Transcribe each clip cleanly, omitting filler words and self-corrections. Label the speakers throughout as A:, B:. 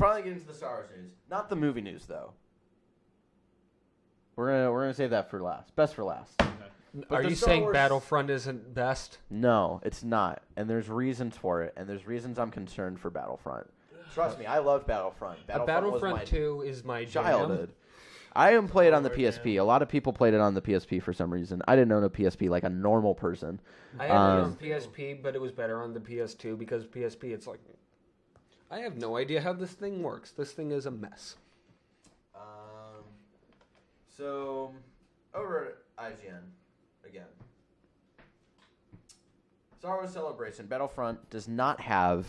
A: finally getting to the Star Wars news. Not the movie news, though. We're gonna save that for last. Best for last.
B: Okay. Are you saying Battlefront isn't best?
A: No, it's not. And there's reasons for it. And there's reasons I'm concerned for Battlefront. Trust me, I love Battlefront.
B: Battlefront 2 is my
A: childhood. I didn't play it on the PSP. A lot of people played it on the PSP for some reason. I didn't own a PSP like a normal person.
B: I had it on PSP, but it was better on the PS2 because PSP, it's like, I have no idea how this thing works. This thing is a mess.
A: So, over at IGN, again. Star Wars Celebration, Battlefront does not have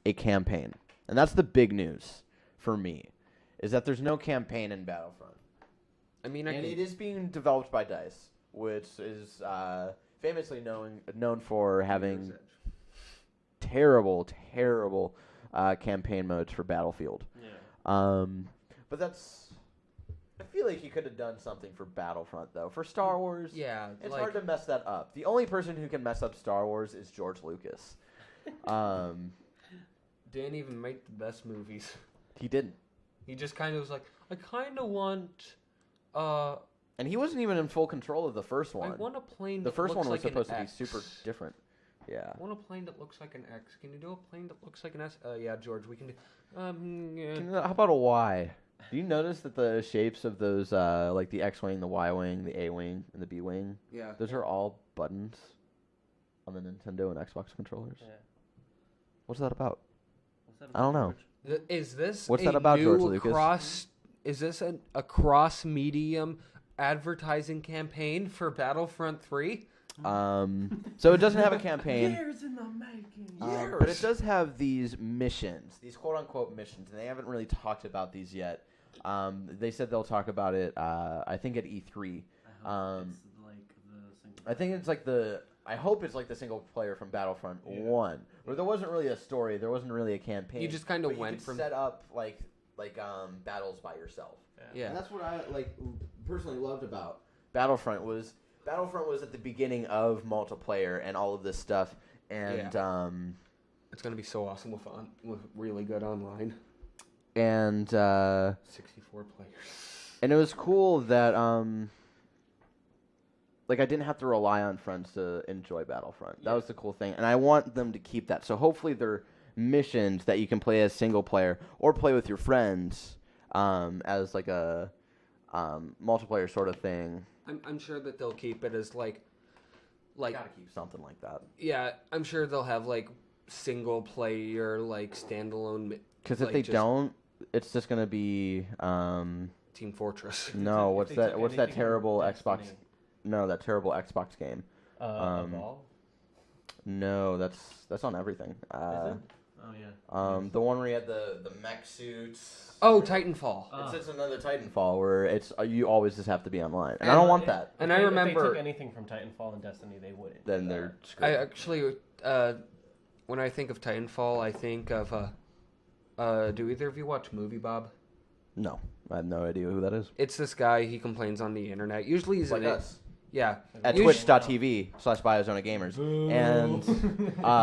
A: a campaign. And that's the big news for me, is that there's no campaign in Battlefront.
B: I mean,
A: it is being developed by DICE, which is famously known for having terrible campaign modes for Battlefield.
C: Yeah.
A: But that's... I feel like you could have done something for Battlefront, though. For Star Wars, it's hard to mess that up. The only person who can mess up Star Wars is George Lucas.
B: Didn't even make the best movies.
A: He didn't.
B: He just kind of was like, I kind of want...
A: and he wasn't even in full control of the first one.
B: I want a plane
A: The first one was
B: like
A: supposed to be super different. Yeah.
B: I want a plane that looks like an X. Can you do a plane that looks like an S? Yeah, George, we can do... yeah.
A: How about a Y? Do you notice that the shapes of those, like the X-Wing, the Y-Wing, the A-Wing, and the B-Wing, those are all buttons on the Nintendo and Xbox controllers? Yeah. What's that about? I don't know.
B: Is this
A: What's that about, George Lucas?
B: Is this a cross-medium advertising campaign for Battlefront 3?
A: So it doesn't have a campaign.
C: Years in the making.
A: But it does have these missions, these quote-unquote missions, and they haven't really talked about these yet. They said they'll talk about it, I think, at E3. I think it's like I hope it's like the single player from Battlefront 1, where there wasn't really a story, there wasn't really a campaign.
B: You just kind of went
A: from set up like battles by yourself.
B: Yeah.
A: And that's what I personally loved about Battlefront was at the beginning of multiplayer and all of this stuff, and
B: it's gonna be so awesome with really good online.
A: And
B: 64 players.
A: And it was cool that I didn't have to rely on friends to enjoy Battlefront. That was the cool thing, and I want them to keep that. So hopefully they're missions that you can play as single player or play with your friends as like a multiplayer sort of thing.
B: I'm sure that they'll keep it as like
A: gotta keep something like that.
B: Yeah, I'm sure they'll have like single player standalone.
A: Because if they don't, it's just gonna be
B: Team Fortress.
A: No, what's that terrible Xbox? No, that terrible Xbox game.
C: Evolve?
A: No, that's on everything.
C: Is it? Oh yeah.
A: The one where you had the mech suits.
B: Oh, Titanfall.
A: It's another Titanfall where it's you always just have to be on and I don't want that.
B: And I remember
C: if they took anything from Titanfall and Destiny, they wouldn't.
A: Then they're screwed.
B: I actually, when I think of Titanfall, I think of do either of you watch Movie Bob?
A: No, I have no idea who that is.
B: It's this guy. He complains on the internet. Usually he's
A: like us.
B: Yeah.
A: At twitch.tv/BioZonaGamers. And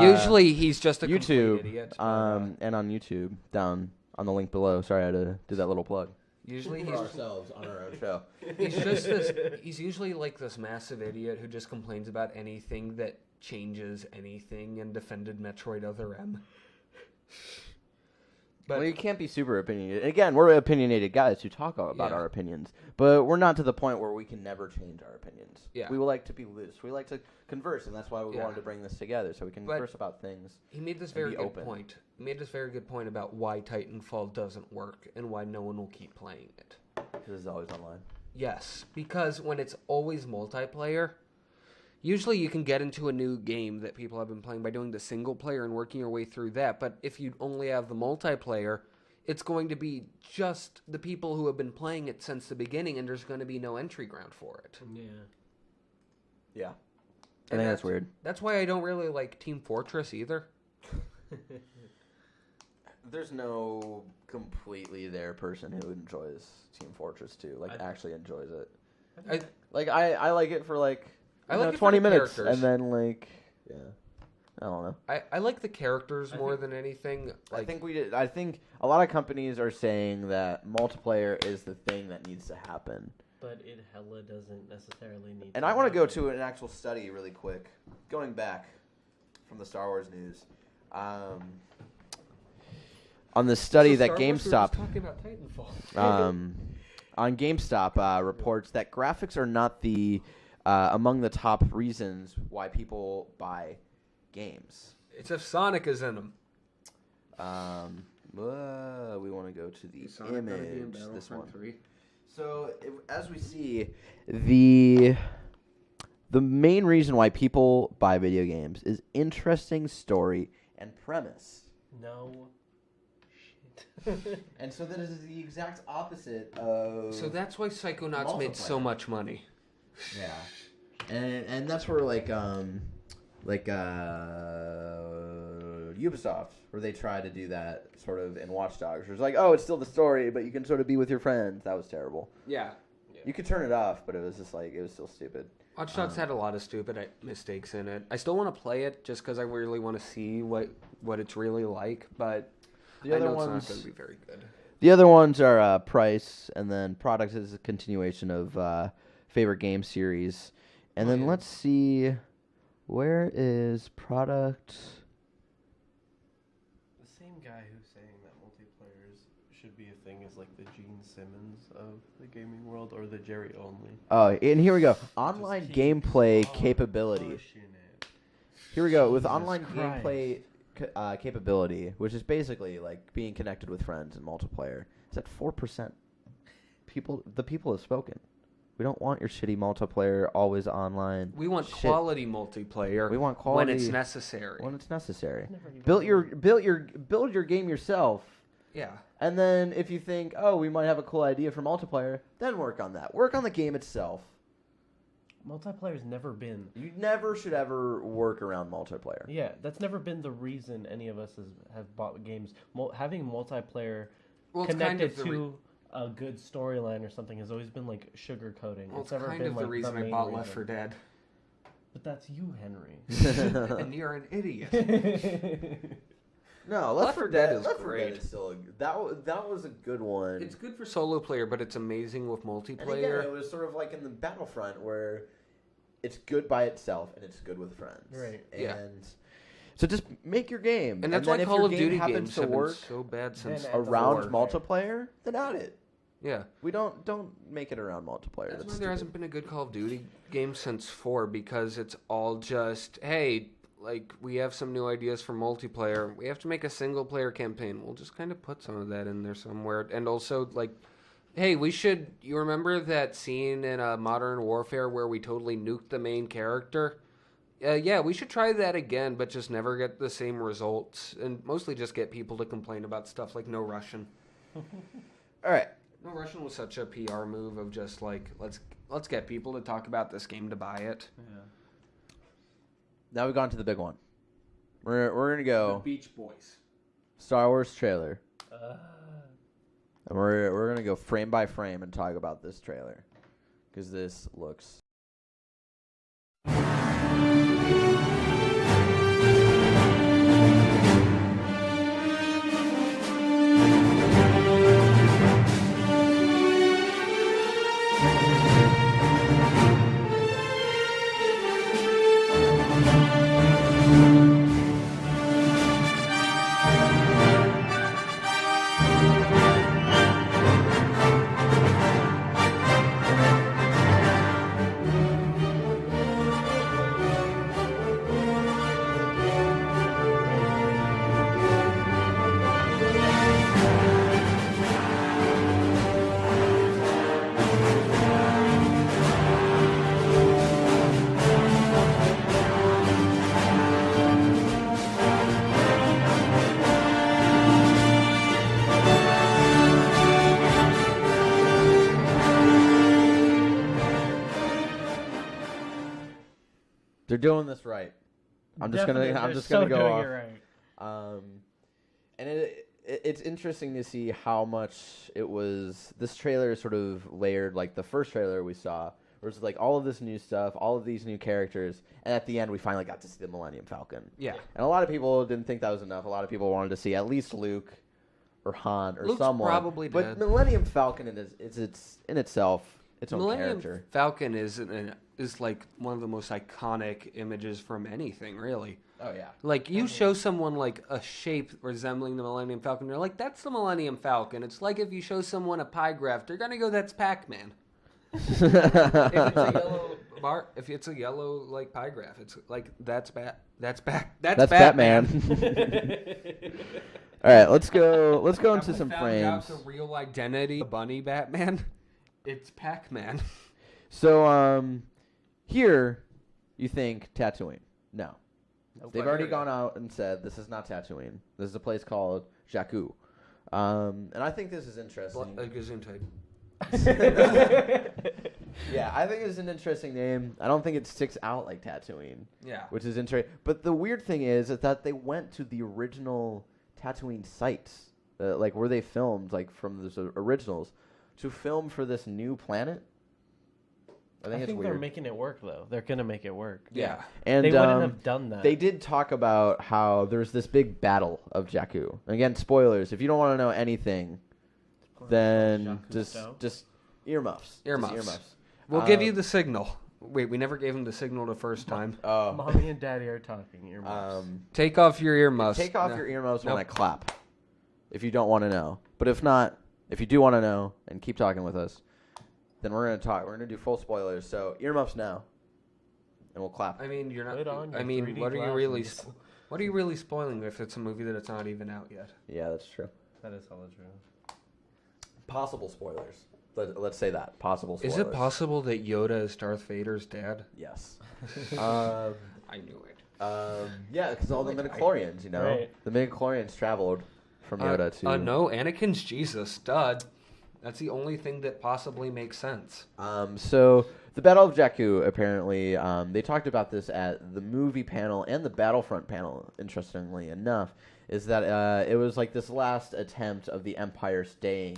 B: usually he's just a
A: YouTube,
B: complete idiot.
A: And on YouTube, down on the link below. Sorry, I had to do that little plug.
B: Usually
A: he's ourselves on our own show.
B: He's just he's usually like this massive idiot who just complains about anything that changes anything and defended Metroid Other M.
A: But you can't be super opinionated. Again, we're opinionated guys who talk about our opinions, but we're not to the point where we can never change our opinions.
B: Yeah.
A: We like to be loose. We like to converse, and that's why we wanted to bring this together, so we can converse about things.
B: He made this very good point. He made this very good point about why Titanfall doesn't work and why no one will keep playing it.
A: Because it's always online.
B: Yes, because when it's always multiplayer, usually you can get into a new game that people have been playing by doing the single player and working your way through that. But if you only have the multiplayer, it's going to be just the people who have been playing it since the beginning, and there's going to be no entry ground for it.
A: Yeah. I think that's weird.
B: That's why I don't really like Team Fortress either.
A: There's no completely there person who enjoys Team Fortress 2, actually enjoys it. I like it for I like 20 minutes, and then I don't know.
B: I like the characters more than anything.
A: I
B: Like,
A: think a lot of companies are saying that multiplayer is the thing that needs to happen.
C: But it hella doesn't necessarily need.
A: And I want to go to an actual study really quick, going back from the Star Wars news. On the study that GameStop
B: talking about Titanfall.
A: on GameStop reports that graphics are not the among the top reasons why people buy games.
B: It's if Sonic is in them.
A: We want to go to the image. This one.
B: 3?
A: So as we see, the main reason why people buy video games is interesting story and premise.
C: No shit.
A: And so that is the exact opposite of.
B: So that's why Psychonauts made so
A: multiplayer.
B: much money.
A: Yeah, and that's where Ubisoft, where they try to do that sort of in Watch Dogs. It's like, oh, it's still the story, but you can sort of be with your friends. That was terrible.
B: Yeah.
A: You could turn it off, but it was just like it was still stupid.
B: Watch Dogs had a lot of stupid mistakes in it. I still want to play it just because I really want to see what it's really like, but
A: The
B: I
A: other
B: know
A: ones,
B: it's not going to be very good.
A: the other ones are price, and then product is a continuation of favorite game series, and then let's see, where is product?
C: The same guy who's saying that multiplayers should be a thing is like the Gene Simmons of the gaming world, or the Jerry Only.
A: Oh, and here we go. Online
C: Just keep
A: gameplay
C: on
A: capability.
C: pushing it.
A: Here we go with
C: Jesus
A: online
C: Christ.
A: gameplay capability, which is basically like being connected with friends in multiplayer. It's at 4%. The people have spoken. We don't want your shitty multiplayer always online.
B: We want
A: shit.
B: quality multiplayer.
A: We want quality
B: when it's necessary.
A: when it's necessary.
C: Never even
A: Build
C: heard
A: your game yourself.
B: Yeah.
A: And then if you think, oh, we might have a cool idea for multiplayer, then work on that. Work on the game itself.
C: Multiplayer's never been.
A: You never should ever work around multiplayer.
C: Yeah, that's never been the reason any of us have bought games. Having multiplayer
B: Well, it's
C: connected
B: kind of
C: to a good storyline or something has always been like sugarcoating.
B: Well,
C: It's
B: it's
C: never
B: kind
C: been
B: of
C: like
B: the reason I
C: main
B: bought Left
C: reason.
B: 4 Dead.
C: But that's you, Henry.
B: And you're an idiot.
A: No,
B: Left 4 Dead is
A: Left 4 Dead
B: great.
A: is still that was a good one.
B: It's good for solo player, but it's amazing with
A: And again,
B: multiplayer.
A: it was sort of like in the Battlefront where it's good by itself and it's good with friends.
C: Right.
A: And
B: Yeah.
A: so just make your game.
B: And that's
A: then
B: why
A: if
B: Call
A: your
B: of
A: game
B: Duty
A: happens
B: games
A: to
B: have been
A: work
B: so bad since
C: Then add the
A: around
C: multiplayer.
A: multiplayer, then add it.
B: Yeah.
A: We don't make it around multiplayer.
B: That's
A: That's
B: why there hasn't been a good Call of Duty game since 4, because it's all just, hey, like, we have some new ideas for multiplayer. We have to make a single player campaign. We'll just kind of put some of that in there somewhere. And also, like, hey, you remember that scene in Modern Warfare where we totally nuked the main character? Yeah, we should try that again, but just never get the same results. And mostly just get people to complain about stuff like No Russian.
A: All right.
B: No Russian was such a PR move of just like, let's get people to talk about this game to buy it.
C: Yeah.
A: Now we've gone to the big one. We're gonna go
B: Beach Boys.
A: Star Wars trailer, and we're gonna go frame by frame and talk about this trailer because this looks. They're doing this right. I'm just gonna go off.
C: Right.
A: And it's interesting to see how much it was. This trailer is sort of layered, like the first trailer we saw There's like all of this new stuff, all of these new characters, and at the end we finally got to see the Millennium Falcon.
B: Yeah.
A: And a lot of people didn't think that was enough. A lot of people wanted to see at least Luke or Han or
B: Luke's
A: someone.
B: probably
A: but
B: dead.
A: Millennium Falcon is it's in itself its own
B: Millennium
A: character.
B: Falcon is like one of the most iconic images from anything, really.
A: Oh yeah.
B: Like, you show someone, like, a shape resembling the Millennium Falcon, they're like, that's the Millennium Falcon. It's like if you show someone a pie graph, they're gonna go, that's Pac-Man. If it's a yellow if it's a yellow, like, pie graph, it's like, that's Batman.
A: All right, let's go into
B: Have
A: some
B: we found
A: frames.
B: out the real identity of Bunny Batman? It's Pac-Man.
A: So here you think Tatooine. No. They've already
B: Here.
A: gone out and said this is not Tatooine. This is a place called Jakku. And I think this is interesting.
B: Gesundheit.
A: Yeah, I think it's an interesting name. I don't think it sticks out like Tatooine,
B: Yeah.
A: which is interesting. But the weird thing is that they went to the original Tatooine sites, like where they filmed, like from the originals, to film for this new planet. I think it's
C: they're
A: weird.
C: making it work though. They're gonna make it work.
B: Yeah.
A: And
C: They wouldn't have done that.
A: they did talk about how there's this big battle of Jakku. Again, spoilers. If you don't want to know anything, then just earmuffs.
B: Earmuffs.
A: Just earmuffs.
B: We'll give you the signal. Wait, we never gave him the signal the first time.
A: Oh.
C: Mommy and Daddy are talking. Earmuffs.
B: Take off your earmuffs.
A: Take off
B: No.
A: your earmuffs when
B: Nope.
A: I clap. If you don't want to know. But if not, if you do want to know and keep talking with us, then we're going to talk. We're going to do full spoilers. So earmuffs now. And we'll clap.
B: I mean, you're not.
C: Put on
B: I
C: your
B: mean,
C: 3D
B: what are you really?
C: glasses.
B: What are you really spoiling if it's a movie that it's not even out yet?
A: Yeah, that's true.
C: That is hella true.
A: Possible spoilers. Let's say that. Possible spoilers.
B: Is it possible that Yoda is Darth Vader's dad?
A: Yes.
B: I knew it.
A: Yeah, because all the midichlorians, you know.
C: Right.
A: The midichlorians traveled from Yoda to...
B: No, Anakin's Jesus, stud. That's the only thing that possibly makes sense.
A: So the Battle of Jakku, apparently, they talked about this at the movie panel and the Battlefront panel, interestingly enough, is that it was like this last attempt of the Empire staying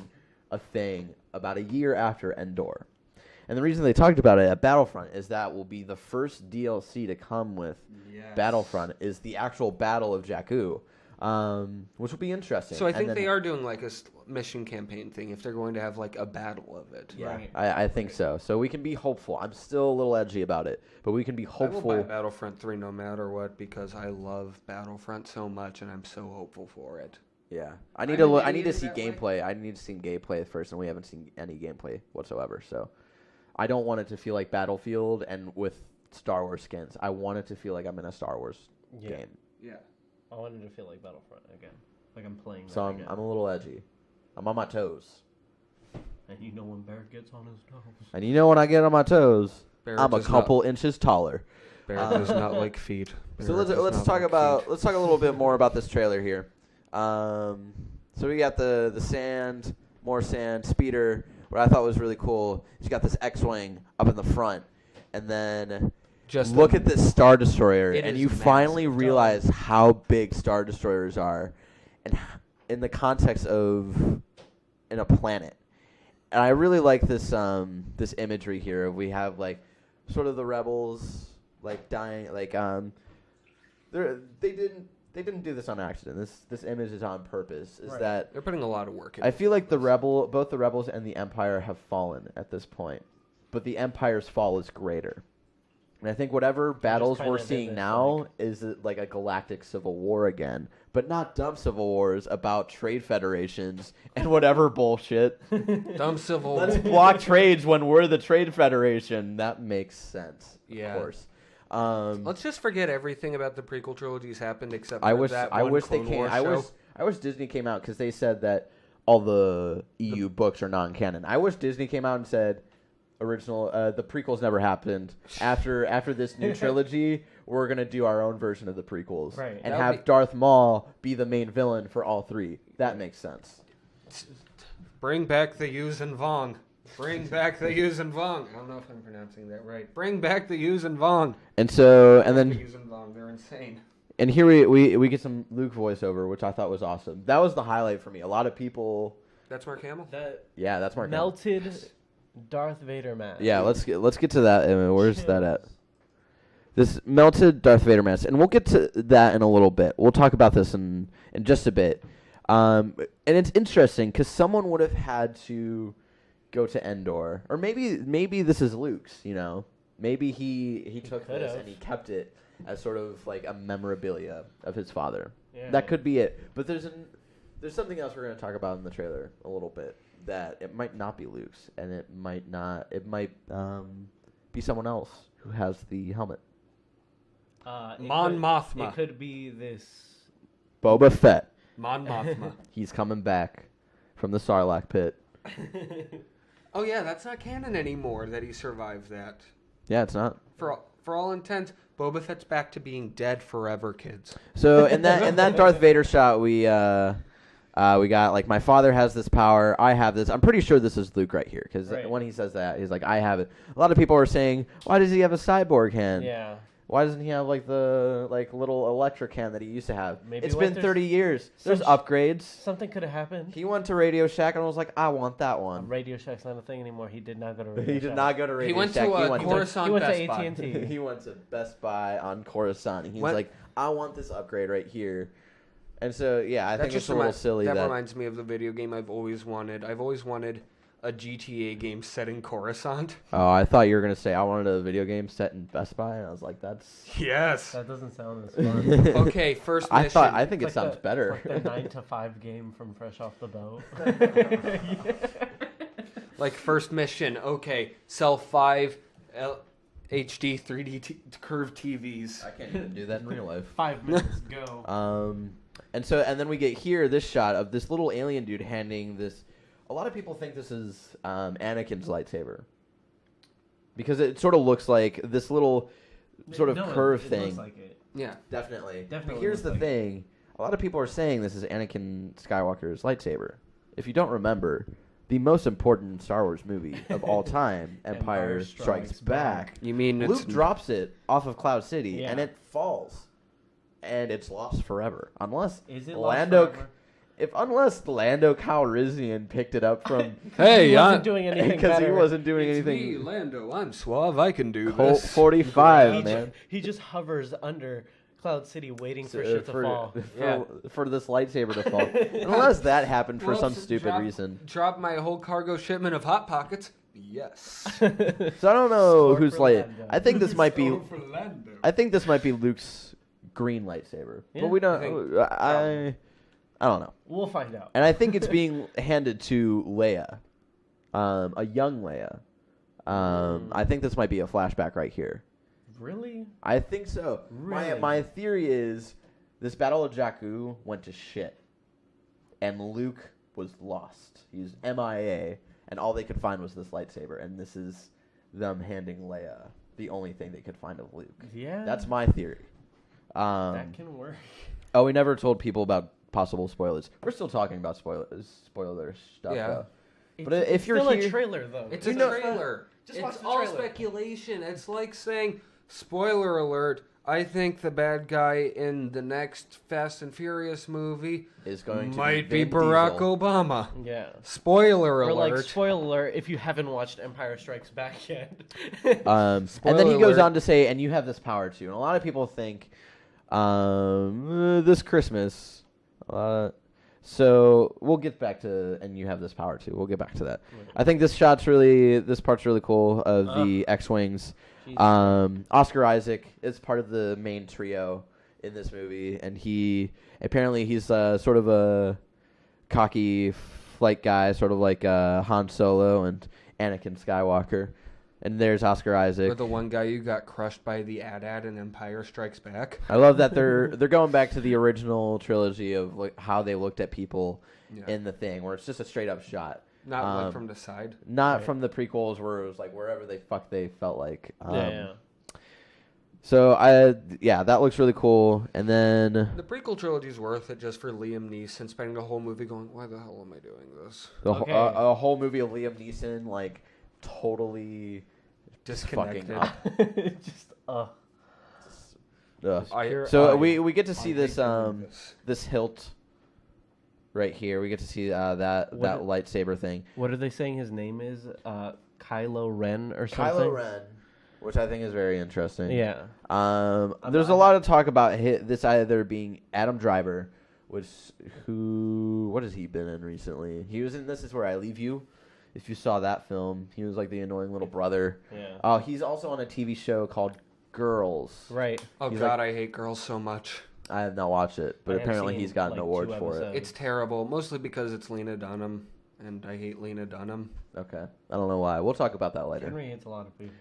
A: a thing about a year after Endor. And the reason they talked about it at Battlefront is that will be the first DLC to come with Battlefront is the actual Battle of Jakku, which will be interesting.
B: So I
A: And
B: think
A: then-
B: they are doing like a mission campaign thing if they're going to have like a battle of it.
A: Yeah,
C: Right.
A: I think so. So we can be hopeful. I'm still a little edgy about it, but we can be
B: I will buy
A: hopeful.
B: Battlefront 3 no matter what because I love Battlefront so much and I'm so hopeful for it.
A: Yeah, I
B: I'm
A: need to
B: an
A: look. I need to
B: idiot
A: see
B: that way.
A: gameplay. I need to see gameplay first, and we haven't seen any gameplay whatsoever. So I don't want it to feel like Battlefield and with Star Wars skins. I want it to feel like I'm in a Star Wars game.
B: Yeah.
C: I wanted to feel like Battlefront again. Like I'm playing that
A: So I'm
C: again.
A: a little edgy. I'm on my toes.
C: And you know when Barrett gets on his nose.
A: And you know when I get on my toes,
B: Barrett
A: I'm a
B: does
A: couple inches taller.
B: Barrett does not like feet.
A: So
B: Barrett does
A: let's
B: not
A: talk
B: like
A: about
B: feet.
A: let's talk a little bit more about this trailer here. So we got the sand, more sand, speeder. What I thought was really cool, he's got this X-wing up in the front, and then
B: Just
A: look at this Star Destroyer,
B: It
A: and
B: is
A: you finally
B: massive.
A: realize how big Star Destroyers are, and in the context of in a planet. And I really like this this imagery here. We have like sort of the rebels like dying, like they didn't do this on accident. This image is on purpose. Is
C: Right.
A: that
B: They're putting a lot of work in.
A: I feel like both the rebels and the Empire have fallen at this point, but the Empire's fall is greater. And I think whatever battles
C: kinda
A: we're
C: did
A: seeing
C: this,
A: now is like a galactic civil war again, but not dumb civil wars about trade federations and whatever bullshit.
B: Dumb civil
A: Let's
B: war.
A: block trades when we're the trade federation. That makes sense.
B: Yeah.
A: Of course.
B: Let's just forget everything about the prequel trilogies happened except for
A: I wish
B: that
A: I
B: one
A: wish they
B: Clone
A: came.
B: Wars
A: I
B: show.
A: wish Disney came out because they said that all the EU books are non-canon. I wish Disney came out and said the prequels never happened. After this new trilogy, we're gonna do our own version of the prequels,
C: Right.
A: and
B: That would
A: have
B: be-
A: Darth Maul be the main villain for all three. That makes sense.
B: Bring back the Yuuzhan Vong. Bring back the Yuuzhan Vong. I don't know if I'm pronouncing that right. Bring back the Yuuzhan Vong.
A: And so, and
B: The
A: then,
B: Yuuzhan Vong. They're insane.
A: and here we get some Luke voiceover, which I thought was awesome. That was the highlight for me. A lot of people,
B: That's Mark Hamill.
C: That
A: yeah, that's Mark Hamill.
C: melted Darth Vader mask.
A: Yeah, let's get to that. Where's that at? This melted Darth Vader mask, and we'll get to that in a little bit. We'll talk about this in just a bit. And it's interesting because someone would have had to go to Endor, or maybe this is Luke's. You know, maybe he took this and he kept it as sort of like a memorabilia of his father.
C: Yeah.
A: That could be it. But there's something else we're going to talk about in the trailer a little bit that it might not be Luke's, and it might be someone else who has the helmet.
B: Mon Mothma.
C: It could be this.
A: Boba Fett.
B: Mon Mothma.
A: He's coming back from the Sarlacc pit.
B: Oh yeah, that's not canon anymore that he survived that.
A: Yeah, it's not.
B: For all intents, Boba Fett's back to being dead forever, kids.
A: So in that Darth Vader shot, we got like, my father has this power, I have this. I'm pretty sure this is Luke right here, because when he says that, he's like, I have it. A lot of people are saying, why does he have a cyborg hand?
C: Yeah.
A: Why doesn't he have like the little electric hand that he used to have?
C: Maybe
A: It's been 30 years. There's upgrades.
C: Something could have happened.
A: He went to Radio Shack and was like, I want that one.
C: Radio Shack's not a thing anymore. He did not go to Radio Shack.
A: He did not go to Radio
B: He went
A: Shack.
B: to Coruscant.
C: He went to
B: Best Buy.
C: AT&T.
A: He went to Best Buy on Coruscant. And he's like, I want this upgrade right here. And so, yeah, I think it's a little silly.
B: That reminds me of the video game I've always wanted. I've always wanted a GTA game set in Coruscant.
A: Oh, I thought you were going to say I wanted a video game set in Best Buy. And I was like, that's...
B: Yes.
C: That doesn't sound as fun.
B: Okay, first mission.
A: I think it sounds better.
C: Like the 9 to 5 game from Fresh Off the Boat.
B: Like first mission. Okay, sell 5 HD 3D curved TVs.
A: I can't even do that in real life.
C: 5 minutes, go.
A: And then we get here this shot of this little alien dude handing this. A lot of people think this is Anakin's lightsaber because it sort of looks like this little sort of curve thing.
C: Looks like it.
B: Yeah,
A: Definitely.
C: Definitely
A: But here's the
C: looks like
A: thing: a lot of people are saying this is Anakin Skywalker's lightsaber. If you don't remember, the most important Star Wars movie of all time, Empire Strikes Back.
B: you mean
A: Luke drops it off of Cloud City,
C: Yeah.
A: and it falls, and it's lost forever, unless
C: Is it
A: Lando.
C: lost forever?
A: Unless Lando Calrissian picked it up from
B: Hey,
C: he wasn't doing anything
A: because he
C: better.
A: wasn't doing
B: it's
A: anything.
B: me, Lando. I'm suave. I can do
A: Colt
B: this.
A: 45, man.
C: He just hovers under Cloud City waiting for shit to fall.
A: For this lightsaber to fall. Unless that happened for some stupid reason.
B: Drop my whole cargo shipment of Hot Pockets. Yes.
A: So I don't know
C: Score
A: who's
C: for
A: like.
C: Lando.
A: I think this might be.
B: Go for Lando.
A: I think this might be Luke's green lightsaber,
C: Yeah,
A: but we don't. I don't know.
C: We'll find out.
A: And I think it's being handed to Leia, a young Leia. I think this might be a flashback right here.
C: Really?
A: I think so.
C: Really?
A: My theory is this Battle of Jakku went to shit, and Luke was lost. He's MIA, and all they could find was this lightsaber, and this is them handing Leia the only thing they could find of Luke.
C: Yeah.
A: That's my theory.
C: That can work.
A: Oh, we never told people about possible spoilers. We're still talking about spoiler stuff.
B: Yeah.
A: Though. But if you're
C: still
A: here,
C: a trailer though.
B: It's
A: You
B: a
A: know-
B: trailer.
C: Just watch
B: It's
C: the
B: all
C: trailer.
B: speculation. It's like saying, spoiler alert, I think the bad guy in the next Fast and Furious movie
A: is going to
B: might
A: be
B: be
A: Vin
B: Barack
A: Diesel.
B: Obama.
C: Yeah.
B: Spoiler
C: Or
B: alert.
C: like spoiler alert if you haven't watched Empire Strikes Back yet.
A: And
B: Spoiler
A: then he goes
B: alert.
A: on to say, and you have this power too. And a lot of people think this Christmas. So we'll get back to, and you have this power too. We'll get back to that. I think this part's really cool of the X-Wings. Oscar Isaac is part of the main trio in this movie, and he's sort of a cocky flight guy, sort of like Han Solo and Anakin Skywalker. And there's Oscar Isaac.
B: Or the one guy who got crushed by the AT-AT in Empire Strikes Back.
A: I love that they're going back to the original trilogy of like how they looked at people in the thing, where it's just a straight up shot,
B: Not like from the side.
A: not from the prequels where it was like wherever they felt like.
C: Yeah.
A: So that looks really cool. And then
B: The prequel trilogy's worth it just for Liam Neeson spending the whole movie going, why the hell am I doing this?
C: Okay.
A: a whole movie of Liam Neeson like totally
B: Disconnected.
A: fucking up.
C: Just
A: Ugh.
B: I-
A: So
B: I-
A: we get to see
B: I
A: this
B: hate doing this.
A: this hilt right here. We get to see that lightsaber thing.
C: What are they saying his name is? Kylo Ren or something?
A: Kylo Ren, which I think is very interesting.
C: Yeah.
A: There's a lot of talk about this either being Adam Driver, what has he been in recently? He was in This Is Where I Leave You. If you saw that film, he was like the annoying little brother.
C: Yeah.
A: He's also on a TV show called Girls.
C: Right.
B: Oh,
A: He's
B: God, I hate Girls so much.
A: I have not watched it, but apparently he's gotten an award for it.
B: It's terrible, mostly because it's Lena Dunham, and I hate Lena Dunham.
A: Okay. I don't know why. We'll talk about that later.
C: Henry hates a lot of people.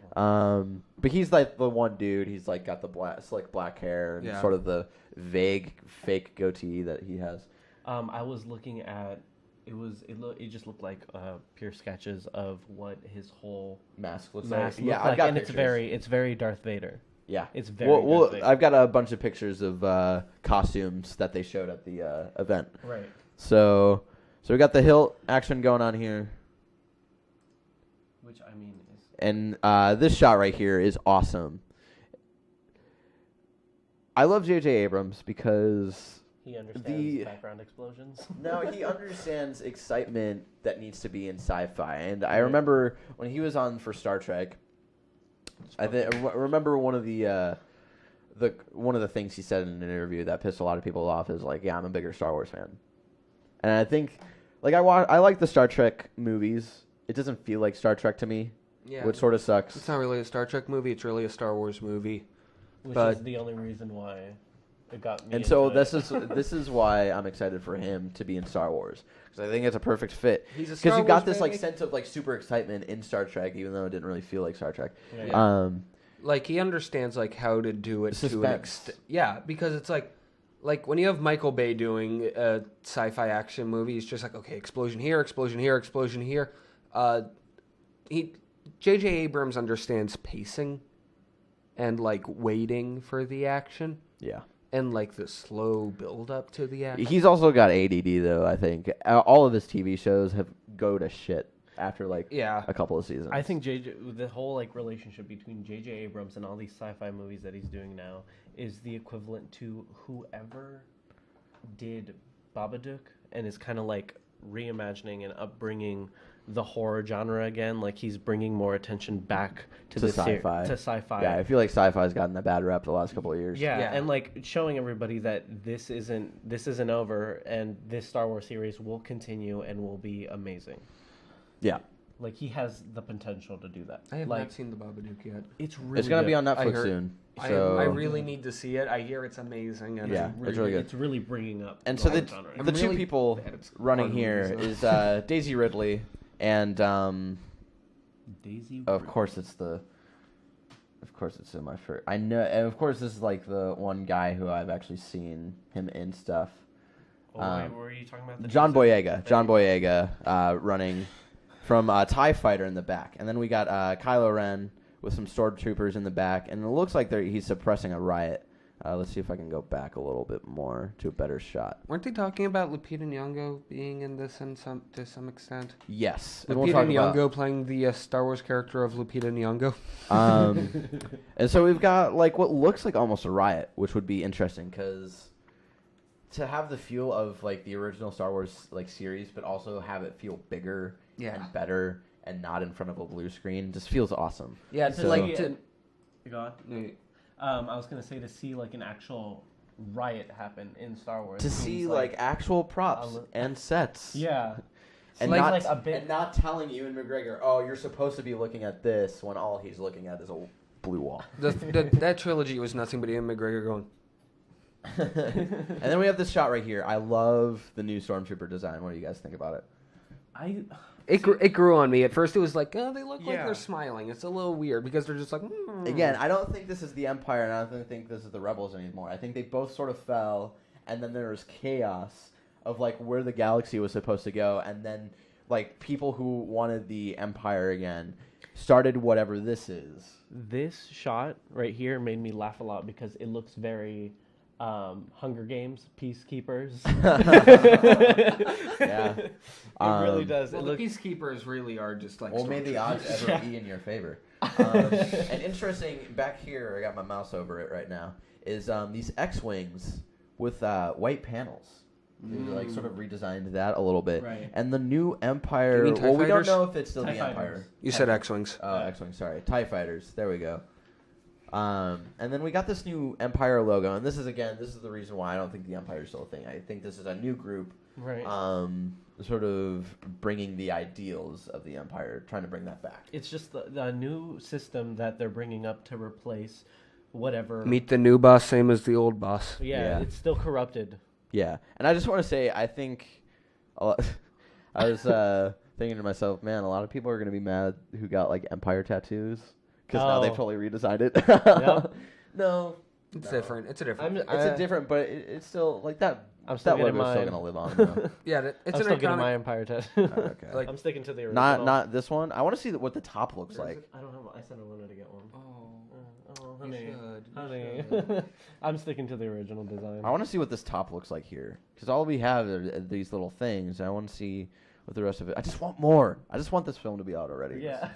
A: But he's like the one dude. He's like got the slick black hair and sort of the vague fake goatee that he has.
C: I was looking at it just looked like pure sketches of what his whole
A: Mask looks
C: mask
A: like.
C: looked like, and it's very Darth Vader.
A: Yeah,
C: it's very. Darth Vader.
A: I've got a bunch of pictures of costumes that they showed at the event.
C: Right.
A: So we got the hilt action going on here.
C: Which I mean is.
A: And this shot right here is awesome. I love J.J. Abrams because
C: he understands background explosions.
A: No, he understands excitement that needs to be in sci-fi. And I remember when he was on for Star Trek. I remember one of the things he said in an interview that pissed a lot of people off is like, "Yeah, I'm a bigger Star Wars fan," and I think like I like the Star Trek movies. It doesn't feel like Star Trek to me, which sort of sucks.
B: It's not really a Star Trek movie. It's really a Star Wars movie.
C: Which is the only reason why it got me.
A: And so this is why I'm excited for him to be in Star Wars, because I think it's a perfect fit. Because you got this like sense of like super excitement in Star Trek, even though it didn't really feel like Star Trek.
B: Yeah. Like he understands like how to do it
A: suspense.
B: To an extent. Yeah, because it's like when you have Michael Bay doing a sci-fi action movie, he's just like, okay, explosion here, explosion here, explosion here. J.J. Abrams understands pacing and like waiting for the action. Yeah. And like the slow build up to the action.
A: He's also got ADD though. I think all of his TV shows go to shit after like a couple of seasons.
C: I think the whole like relationship between J.J. Abrams and all these sci-fi movies that he's doing now is the equivalent to whoever did Babadook and is kind of like reimagining and upbringing the horror genre again. Like he's bringing more attention back to sci-fi. To sci-fi.
A: Yeah, I feel like sci-fi's gotten a bad rep the last couple of years.
C: Yeah, and like showing everybody that this isn't over, and this Star Wars series will continue and will be amazing.
A: Yeah.
C: Like he has the potential to do that.
B: I have not seen the Babadook yet.
C: It's
A: gonna be on Netflix soon. So
B: I really need to see it. I hear it's amazing. And
A: it's really good.
C: It's really bringing up.
A: And so the two people running here is Daisy Ridley and
C: Daisy.
A: Of course it's in my first. I know, and of course this is like the one guy who I've actually seen him in stuff.
C: Wait, were you talking about
A: John Boyega? John Boyega running from TIE Fighter in the back, and then we got Kylo Ren with some stormtroopers in the back, and it looks like he's suppressing a riot. Let's see if I can go back a little bit more to a better shot.
B: Weren't they talking about Lupita Nyong'o being in this to some extent?
A: Yes.
B: Lupita Nyong'o playing the Star Wars character of Lupita Nyong'o.
A: And so we've got like what looks like almost a riot, which would be interesting because to have the feel of like the original Star Wars like series, but also have it feel bigger and better and not in front of a blue screen just feels awesome.
B: Yeah,
C: so, go on. I was gonna say to see like an actual riot happen in Star Wars.
A: To see like actual props and sets.
C: Yeah.
A: And not telling Ewan McGregor, oh, you're supposed to be looking at this when all he's looking at is a blue wall.
B: That trilogy was nothing but Ewan McGregor going.
A: And then we have this shot right here. I love the new Stormtrooper design. What do you guys think about it?
B: It grew on me. At first it was like, oh, they look like they're smiling. It's a little weird because they're just like...
A: Again, I don't think this is the Empire and I don't think this is the Rebels anymore. I think they both sort of fell and then there was chaos of like where the galaxy was supposed to go, and then like people who wanted the Empire again started whatever this is.
C: This shot right here made me laugh a lot because it looks very... Hunger Games, Peacekeepers.
A: Yeah.
C: It really does.
B: Well, the Peacekeepers really are just like...
A: Well, may the odds ever be in your favor. And interesting, back here, I got my mouse over it right now, is these X-Wings with white panels. They like sort of redesigned that a little bit.
C: Right.
A: And the new Empire.
B: You mean TIE
A: Well, we don't
B: fighters?
A: know if it's still
C: TIE
A: the
C: fighters.
A: Empire.
B: You said X-wings.
A: Oh, X-wing. Sorry, TIE fighters. There we go. And then we got this new Empire logo, and this is the reason why I don't think the Empire is still a thing. I think this is a new group,
C: Right.
A: sort of bringing the ideals of the Empire, trying to bring that back.
C: It's just the new system that they're bringing up to replace whatever.
B: Meet the new boss, same as the old boss.
C: Yeah,
A: Yeah.
C: it's still corrupted.
A: Yeah, and I just want to say, I think, I was thinking to myself, man, a lot of people are going to be mad who got like Empire tattoos because now they've totally redesigned it.
C: Yep.
A: No,
B: It's different. It's a different.
A: it's a different, but it's still like that.
C: I'm still
A: That
C: getting
A: logo's still
C: mine.
A: going to live on. Though.
B: Yeah,
C: I'm
B: it's an
C: still getting
B: iconic.
C: my Empire tattoo.
A: Okay.
B: Like-
C: I'm sticking to the original.
A: Not this one. I want to see what the top looks
B: Where is
A: like.
C: I don't have. I said I wanted to get one.
B: Oh,
C: honey,
B: you
C: honey. I'm sticking to the original design.
A: I want to see what this top looks like here, because all we have are these little things. I want to see what the rest of it. I just want more. I just want this film to be out already.
C: Yeah.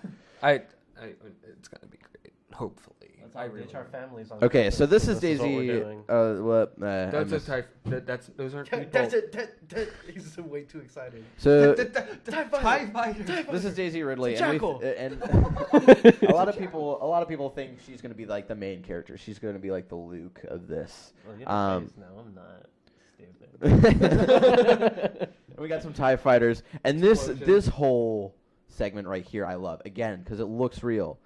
B: It's gonna be great. Hopefully.
C: Let's all ditch our families on
A: Okay,
C: campus,
A: so this is
C: what we're
A: Daisy.
C: doing.
A: What? I
B: That's a
A: missed-
B: type. Those aren't people.
C: That's it. He's way too excited.
A: So
B: TIE fighter.
A: this is Daisy Ridley,
C: It's a
A: and,
C: jackal.
A: and a lot of people think she's going to be like the main character. She's going to be like the Luke of this.
C: Well, you know, I'm not stupid.
A: We got some TIE fighters, and this
B: Explosion.
A: whole segment right here I love again because it looks real.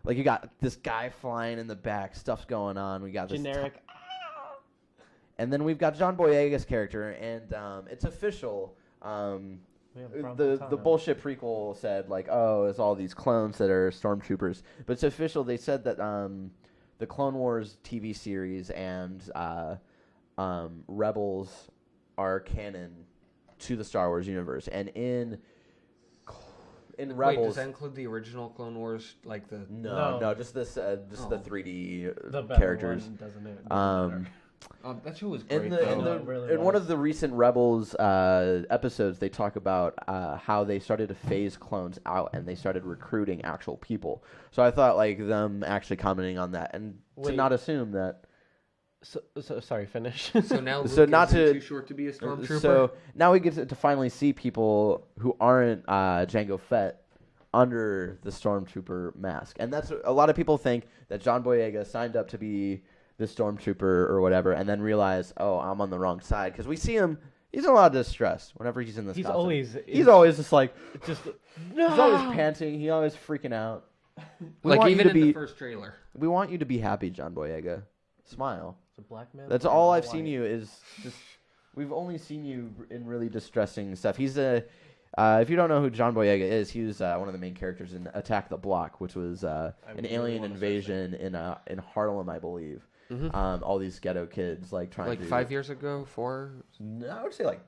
A: Like you got this guy flying in the back, stuff's going on. We got this
C: Generic.
A: and then we've got John Boyega's character, and it's official.
C: We have a problem
A: The
C: with Tana.
A: bullshit prequel said like, oh, it's all these clones that are stormtroopers, but it's official. They said that the Clone Wars TV series and Rebels are canon to the Star Wars universe, and in
B: Wait, does
A: Rebels.
B: that include the original Clone Wars, like the?
A: No, just this, the
B: Oh.
A: 3D
C: The better
A: characters.
C: one, doesn't it?
B: That show was
A: In
B: great.
A: the in,
C: though.
A: the,
C: It really
A: in one
C: was.
A: of the recent Rebels episodes, they talk about how they started to phase clones out and they started recruiting actual people. So I thought like them actually commenting on that and to
C: Wait.
A: not assume that.
C: So sorry, finish.
B: So now Luke
A: So not
B: isn't
A: to-
B: too short to be a stormtrooper.
A: So now we get to finally see people who aren't Jango Fett under the stormtrooper mask, and that's a lot of people think that John Boyega signed up to be the stormtrooper or whatever, and then realize, oh, I'm on the wrong side because we see him. He's in a lot of distress whenever he's in this.
C: He's
A: costume.
C: always.
A: He's always just like.
C: just.
A: He's always panting. He's always freaking out. We
B: like
A: want
B: even
A: you to
B: in
A: be.
B: the first trailer.
A: We want you to be happy, John Boyega. Smile.
C: It's a black man.
A: That's
C: with
A: all
C: a
A: I've
C: white.
A: seen you is just. We've only seen you in really distressing stuff. He's a. If you don't know who John Boyega is, he was one of the main characters in Attack the Block, which was an
C: really
A: alien
C: wanna search
A: invasion in Harlem, I believe. All these ghetto kids like trying
B: Like
A: to
B: 5 years ago, 4.
A: No, I would say like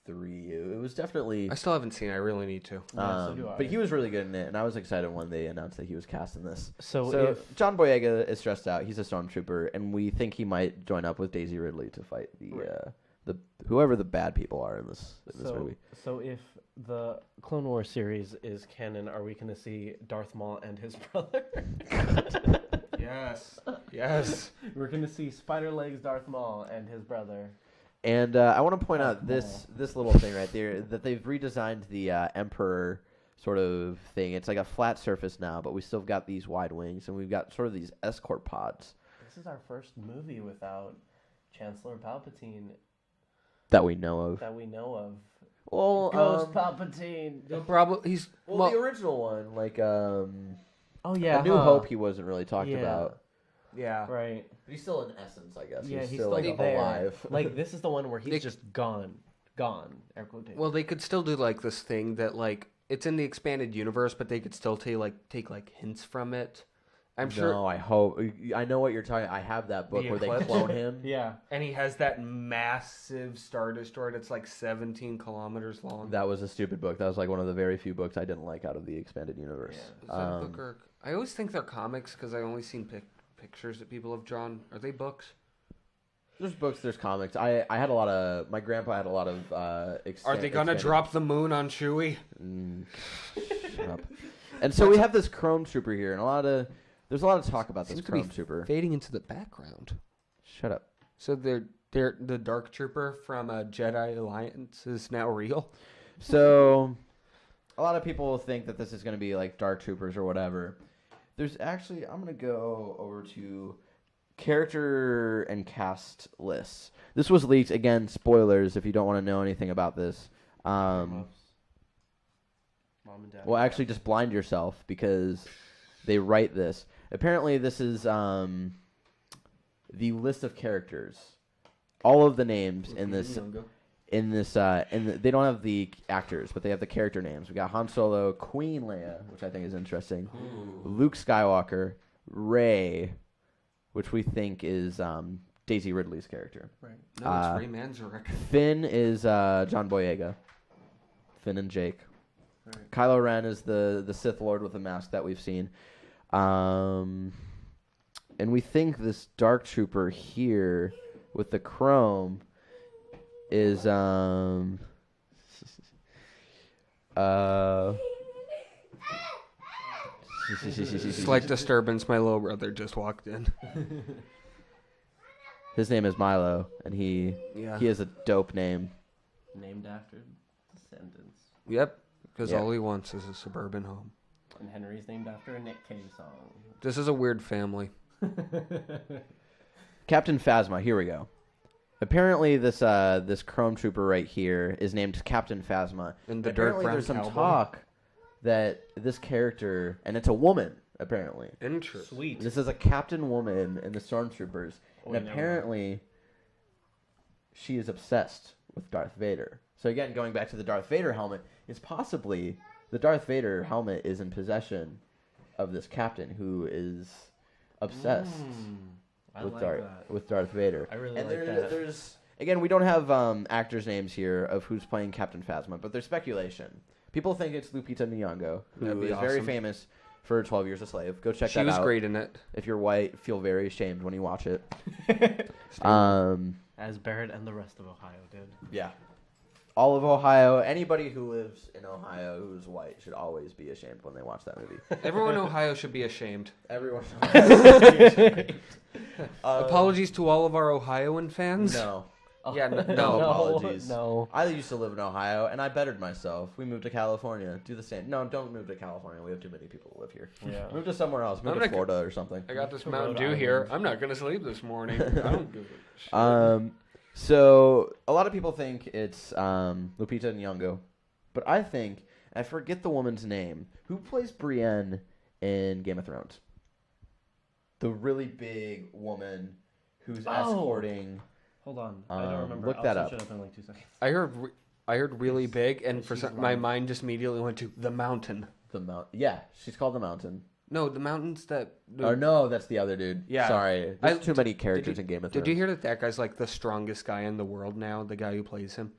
A: 3. It was definitely.
B: I still haven't seen it. I really need to.
C: Yeah, so do I.
A: But he was really good in it, and I was excited when they announced that he was cast in this.
C: So
A: So
C: if
A: John Boyega is stressed out. He's a stormtrooper, and we think he might join up with Daisy Ridley to fight the whoever the bad people are in this movie.
C: So if the Clone Wars series is canon, are we going to see Darth Maul and his brother?
B: Yes. Yes.
C: We're going to see Spider Legs Darth Maul and his brother.
A: And I want to point out
C: Maul.
A: this little thing right there that they've redesigned the Emperor sort of thing. It's like a flat surface now, but we still got these wide wings, and we've got sort of these escort pods
C: This is our first movie without Chancellor Palpatine
A: that we know of.
C: that we know of.
A: Well,
C: Ghost Palpatine.
B: He'll probably he's
A: well, the original one, like
C: Oh yeah,
A: A New Hope, he wasn't really talked
C: Yeah.
A: about.
B: yeah.
C: right.
A: But he's still in essence, I guess.
C: Yeah,
A: he's
C: he's
A: still
C: still
A: like
C: there.
A: alive.
C: Like this is the one where he's
B: They-
C: just gone. Air quotation.
B: Well, they could still do like this thing that like it's in the expanded universe, but they could still take like hints from it. I'm sure.
A: No, I hope. I know what you're talking. I have that book
B: The
A: where they
B: Eclipse?
A: clone him.
C: yeah.
B: And he has that massive Star Destroyer that's like 17 kilometers long.
A: That was a stupid book. That was like one of the very few books I didn't like out of the expanded universe.
B: Is that a book or? I always think they're comics because I only seen pictures that people have drawn. Are they books?
A: There's books, there's comics. I had a lot of. My grandpa had a lot of.
B: Are they gonna
A: expanded-
B: drop the moon on Chewie?
A: Shut up. And so we have this Chrome Trooper here, and there's a lot of talk about this
B: Seems to be
A: Chrome Trooper.
B: fading into the background.
A: Shut up.
B: So they're The Dark Trooper from Jedi Alliance is now real.
A: So, a lot of people think that this is going to be like Dark Troopers or whatever. There's actually, I'm going to go over to character and cast lists. This was leaked, again, spoilers if you don't want to know anything about this.
C: Mom and Dad.
A: Well, actually, just blind yourself because they write this. Apparently, this is the list of characters. All of the names in this, they don't have the actors, but they have the character names. We got Han Solo, Queen Leia, which I think is interesting, Luke Skywalker, Rey, which we think is Daisy Ridley's character.
C: Right.
B: No, it's Ray Manzarek.
A: Finn is John Boyega. Finn and Jake.
C: Right.
A: Kylo Ren is the Sith Lord with the mask that we've seen. And we think this Dark Trooper here with the chrome is
B: Slight disturbance. My little brother just walked in.
A: his name is Milo, and he has a dope name.
C: Named after descendants.
B: Yep, because
A: Yeah.
B: all he wants is a suburban home.
C: And Henry's named after a Nick Cave song.
B: This is a weird family.
A: Captain Phasma, here we go. Apparently, this Chrome Trooper right here is named Captain Phasma.
B: And the
A: Apparently,
B: Dark Brown
A: there's some
B: Cowboy.
A: talk that this character, and it's a woman, apparently.
B: Interesting.
C: Sweet.
A: This is a captain woman in the Stormtroopers,
C: Oh,
A: and
C: never
A: apparently, she is obsessed with Darth Vader. So again, going back to the Darth Vader helmet, it's possibly the Darth Vader helmet is in possession of this captain who is obsessed
C: I
A: with
C: like
A: Darth
C: that.
A: with Darth Vader.
C: I really
A: And
C: like that.
A: there's again, we don't have actors' names here of who's playing Captain Phasma, but there's speculation. People think it's Lupita Nyong'o,
B: That'd
A: who
B: be
A: is very
B: awesome.
A: famous for 12 Years a Slave. Go check
B: She
A: that
B: was
A: out.
B: great in it.
A: If you're white, feel very ashamed when you watch it.
C: As Barrett and the rest of Ohio did.
A: Yeah. All of Ohio, anybody who lives in Ohio who's white should always be ashamed when they watch that movie.
B: Everyone in Ohio should be ashamed.
A: Everyone.
B: Apologies to all of our Ohioan fans.
A: No.
B: Yeah,
A: No
B: no.
A: apologies.
C: No.
A: I used to live in Ohio, and I bettered myself. We moved to California. Do the same. No, don't move to California. We have too many people who live here.
C: Yeah.
A: Move to somewhere else. Move
B: I'm
A: to
B: not-
A: Florida or something.
B: I got this
C: To
B: Mountain
C: Rhode
B: Dew here.
C: Island.
B: I'm not going to sleep this morning. I don't give a shit.
A: So a lot of people think it's Lupita Nyong'o, but I think I forget the woman's name. Who plays Brienne in Game of Thrones? The really big woman who's escorting.
C: Hold on. I don't remember.
A: look
C: I'll
A: that
C: search
A: up.
C: it up in like 2 seconds.
B: I heard really big, and for
C: She's
B: some, my
C: lying.
B: mind just immediately went to the mountain.
A: The mount. Yeah, she's called the Mountain.
B: No, the mountains that.
A: Or no, that's the other dude.
B: Yeah.
A: Sorry, there's
B: I-
A: too many characters
B: you-
A: in Game of Thrones.
B: Did you hear that guy's like the strongest guy in the world now? The guy who plays him.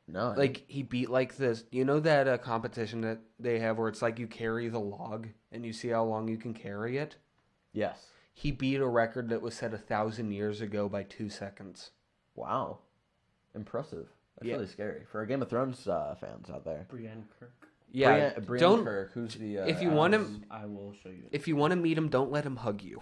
A: No.
B: Like he beat like this. You know that competition that they have where it's like you carry the log and you see how long you can carry it.
A: Yes.
B: He beat a record that was set 1,000 years ago by 2 seconds.
A: Wow. Impressive. That's
B: Yeah.
A: really scary for our Game of Thrones fans out there.
C: Brienne Kirk.
B: Yeah,
A: Brienne
B: don't.
A: Kirk, who's the?
B: If you want him,
C: I will show you.
B: if you want to meet him, don't let him hug you.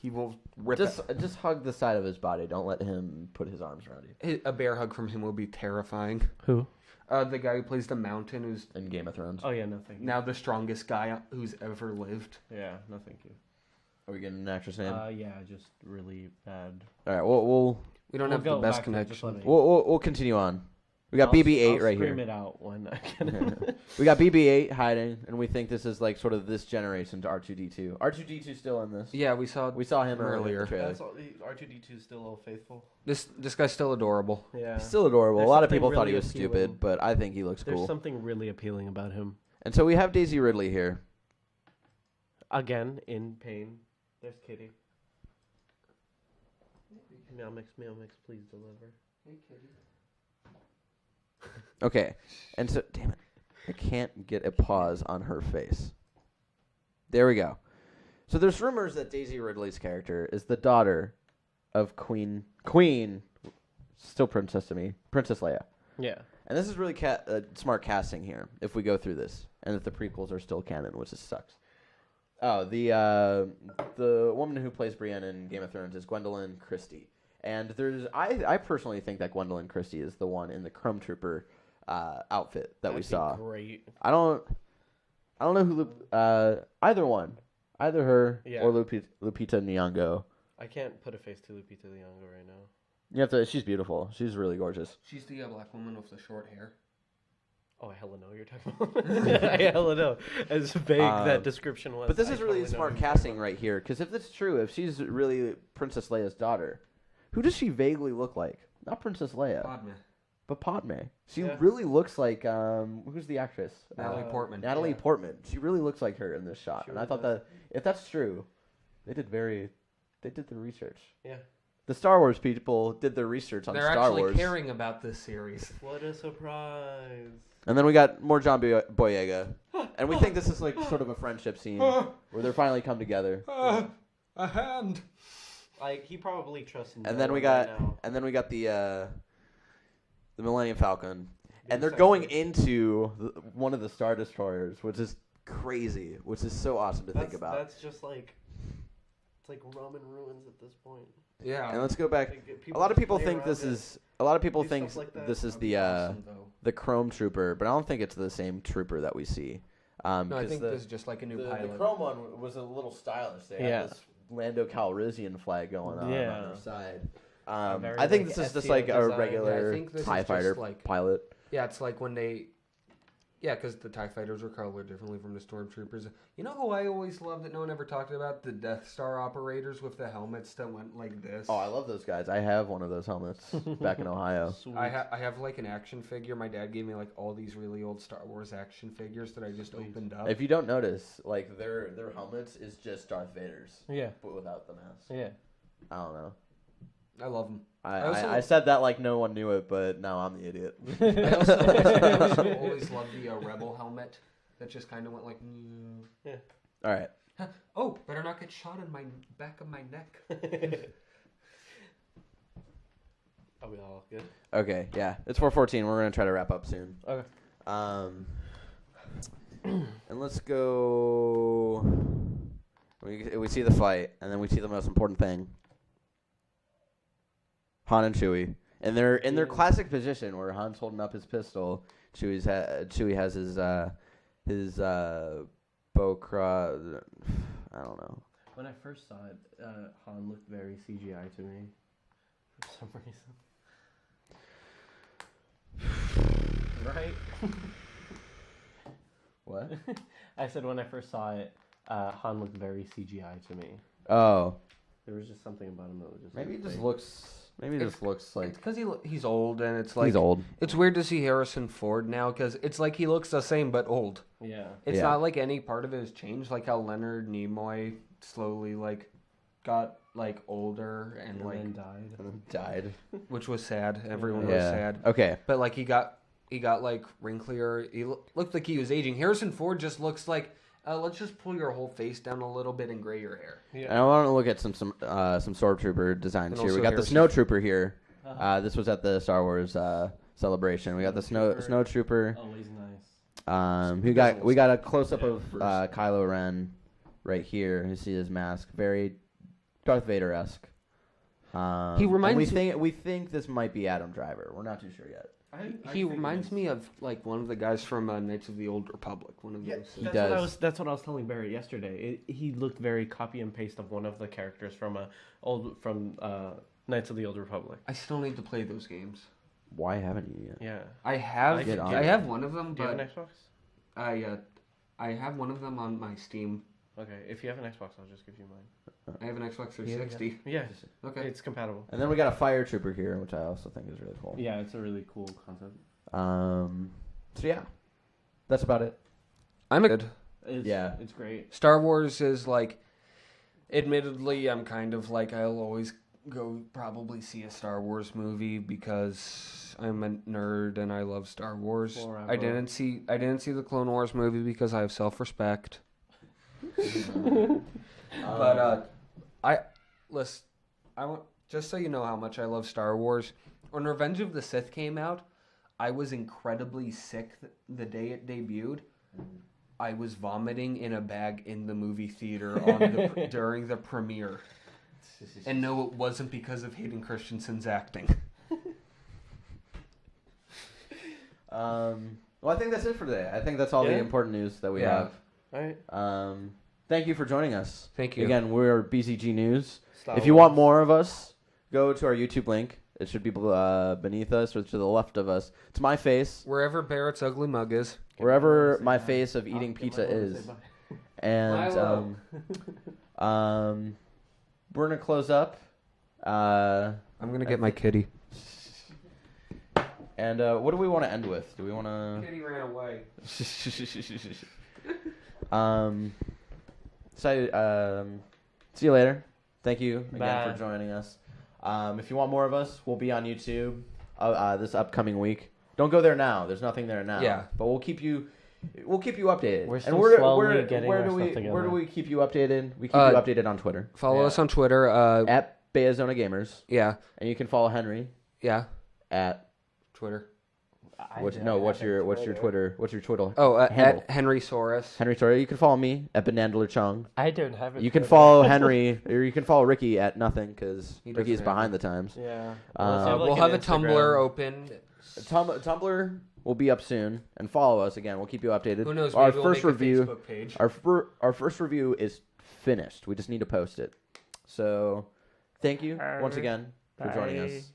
B: He will rip it.
A: just hug the side of his body. Don't let him put his arms around you.
B: A bear hug from him will be terrifying.
C: Who?
B: The guy who plays the Mountain, who's
A: In Game of Thrones.
C: Oh yeah, no thank you.
B: now the strongest guy who's ever lived.
C: Yeah, no thank you.
A: Are we getting an actress name?
C: Yeah, just really bad.
A: All right. We'll
B: We don't
C: We'll
B: have the
C: go
B: best
C: back there, just let
B: connection.
C: me-
A: we'll continue on. We got
C: I'll
A: BB-8 right
C: scream
A: here.
C: it out when I can.
A: We got BB-8 hiding, and we think this is like sort of this generation's R2D2. R2D2 still in this.
B: Yeah, we saw
A: him earlier. In the
B: earlier.
A: trailer.
C: R2D2 is still all faithful.
B: this guy's still adorable.
C: Yeah.
A: He's still adorable.
C: There's
A: a lot of
C: something
A: people thought he
C: really
A: was
C: appealing.
A: stupid, but I think he looks
C: There's
A: cool.
C: something really appealing about him.
A: And so we have Daisy Ridley here.
C: Again, in pain. There's Kitty. Meow mix, please deliver.
A: Okay, and so damn it, I can't get a pause on her face. There we go. So there's rumors that Daisy Ridley's character is the daughter of Queen, still princess to me, Princess Leia.
C: Yeah.
A: And this is really smart casting here. If we go through this, and if the prequels are still canon, which just sucks. Oh, the woman who plays Brienne in Game of Thrones is Gwendolyn Christie, And I personally think that Gwendolyn Christie is the one in the Chrome Trooper outfit that we saw.
C: Great.
A: I don't know who either one, either her or Lupita Nyong'o.
C: I can't put a face to Lupita Nyong'o right now.
A: You have to. She's beautiful. She's really gorgeous.
B: She's the black woman with the short hair.
C: Oh, I hella know what you're talking about. I hella know. As vague that description was.
A: But this is really
C: totally know
A: smart
C: what you're
A: casting
C: talking
A: right here, because if it's true, if she's really Princess Leia's daughter, who does she vaguely look like? Not Princess Leia,
B: Padme.
A: but Padme. She
C: Yeah.
A: really looks like who's the actress?
B: Natalie Portman.
A: Natalie
C: Yeah.
A: Portman. She really looks like her in this shot,
C: She
A: and I
C: really
A: thought
C: does.
A: that if that's true, they did the research.
C: Yeah.
A: The Star Wars people did their research on
B: They're
A: Star
B: actually
A: Wars.
B: caring about this series.
C: What a surprise.
A: And then we got more John Boyega. And we think this is like sort of a friendship scene where they're finally come together.
B: A hand.
C: Like, he probably trusts
A: And then we got the Millennium Falcon. And they're going into one of the Star Destroyers, which is crazy, which is so awesome to think about.
C: That's just like, it's like Roman ruins at this point.
B: Yeah.
A: And let's go back.
C: Like,
A: A lot of people
C: play
A: think
C: around
A: this
C: it.
A: is a lot of people
C: Do
A: think
C: stuff like that.
A: this is
B: That'd be
A: the
B: awesome, though.
A: the Chrome Trooper, but I don't think it's the same trooper that we see.
B: No, I think this is just like a new pilot.
A: The Chrome one was a little stylish. They
C: Yeah.
A: had this Lando Calrissian flag going on
C: Yeah.
A: their side.
C: Very,
A: I think
C: like,
A: this is just
C: FTO
A: like a
C: design.
A: regular
B: Yeah, I think this is
A: TIE
B: just
A: fighter
B: like-
A: pilot.
B: Yeah, it's like when they... Yeah, because the TIE fighters were colored differently from the stormtroopers. You know who I always loved that no one ever talked about? The Death Star operators with the helmets that went like this.
A: Oh, I love those guys. I have one of those helmets back in Ohio.
C: Sweet.
B: I have like an action figure. My dad gave me like all these really old Star Wars action figures that I just opened up.
A: If you don't notice, like their helmets is just Darth Vader's,
C: Yeah.
A: but without the mask.
C: Yeah.
A: I don't know.
B: I love them.
A: I said that like no one knew it, but now I'm the idiot.
B: I also always loved the Rebel helmet that just kind of went like...
A: All right.
B: Oh, better not get shot in my back of my neck.
C: Are we all good?
A: Okay. Yeah. It's 4:14. We're gonna try to wrap up soon.
C: Okay.
A: And let's go. We see the fight, and then we see the most important thing. Han and Chewie, and they're in their classic position where Han's holding up his pistol. Chewie has his bow cross. I don't know.
C: When I first saw it, Han looked very CGI to me for some reason. Right?
A: What?
C: I said when I first saw it, Han looked very CGI to me.
A: Oh,
C: There was just something about him that was just
A: maybe
C: like
A: it just
C: fake.
A: looks. Maybe it just looks like
B: Because he's old, and it's like...
A: he's old.
B: It's weird to see Harrison Ford now, because it's like he looks the same, but old.
C: Yeah.
B: It's
A: Yeah.
B: not like any part of it has changed, like how Leonard Nimoy slowly, like, got, like, older and,
C: And
B: like...
C: then died.
A: And then died.
B: Which was sad. Everyone was
A: Yeah.
B: sad.
A: Okay.
B: But, like, he got like, wrinklier. He looked like he was aging. Harrison Ford just looks like... let's just pull your whole face down a little bit and gray your hair.
A: And I want to look at some stormtrooper designs
B: And
A: here. We
B: also
A: got the
B: Harrison.
A: snow trooper here. This was at the Star Wars celebration. We got the snow trooper.
C: Always nice.
A: We got a close up of Kylo Ren right here. You see his mask, very Darth Vader esque.
B: He reminds
A: we think this might be Adam Driver. We're not too sure yet.
B: He reminds me of, like, one of the guys from Knights of the Old Republic. One of those.
A: He
C: That's
A: does.
C: That's what I was telling Barrett yesterday. He looked very copy and paste of one of the characters from Knights of the Old Republic.
B: I still need to play those games.
A: Why haven't you yet?
C: Yeah.
B: I have
A: Get on
B: I
A: it.
B: have one of them,
C: Do you have
B: but
C: an Xbox?
B: I have one of them on my Steam.
C: Okay. If you have an Xbox, I'll just give you mine.
B: I have an Xbox 360.
C: Yeah.
B: Okay.
C: It's compatible.
A: And then we got a fire trooper here, which I also think is really cool.
C: Yeah, it's a really cool concept.
A: So yeah, that's about it.
B: I'm good.
C: It's great.
B: Star Wars is like, admittedly, I'm kind of like, I'll always go probably see a Star Wars movie because I'm a nerd and I love Star Wars.
C: Forever.
B: I didn't see the Clone Wars movie because I have self-respect. But I want, just so you know how much I love Star Wars. When Revenge of the Sith came out, I was incredibly sick the day it debuted. I was vomiting in a bag in the movie theater during the premiere. And no, it wasn't because of Hayden Christensen's acting.
A: Well, I think that's it for today. I think that's all the important news that we have.
C: All right.
A: Thank you for joining us.
B: Thank you.
A: Again, we're BzG News.
C: Star
A: If you
C: Wars.
A: want more of us, go to our YouTube link. It should be beneath us or to the left of us. It's my face.
B: Wherever Barrett's ugly mug is.
A: Wherever my face of eating pizza is. And we're going to close up.
B: I'm going to get my kitty.
A: And what do we want to end with? Do we want to...
B: Kitty ran away.
A: See you later. Thank you again
C: Bye.
A: for joining us. If you want more of us, we'll be on YouTube this upcoming week. Don't go there now. There's nothing there now.
B: Yeah.
A: But we'll keep you updated.
C: We're
A: and
C: still slowly getting our stuff together.
A: where do we keep you updated? We keep you updated on Twitter
B: Follow us on Twitter.
A: at Bayazona Gamers,
B: Yeah.
A: and you can follow Henry
B: Yeah.
A: at
B: Twitter.
A: what's your Twitter? What's your Twitter?
B: Oh,
A: handle?
B: at Henry Soros.
A: Henry Story. You can follow me at Benandler Chung.
C: I don't have it.
A: You can follow Henry, or you can follow Ricky at nothing because
B: He
A: Ricky's
B: doesn't have
A: behind the times.
C: Yeah.
B: We'll have a Tumblr open.
A: Tumblr will be up soon, and follow us again. We'll keep you updated.
B: Who knows?
A: Our
B: Maybe we'll
A: first
B: make a
A: review,
B: Facebook page.
A: our first review is finished. We just need to post it. So, thank you once again for joining us.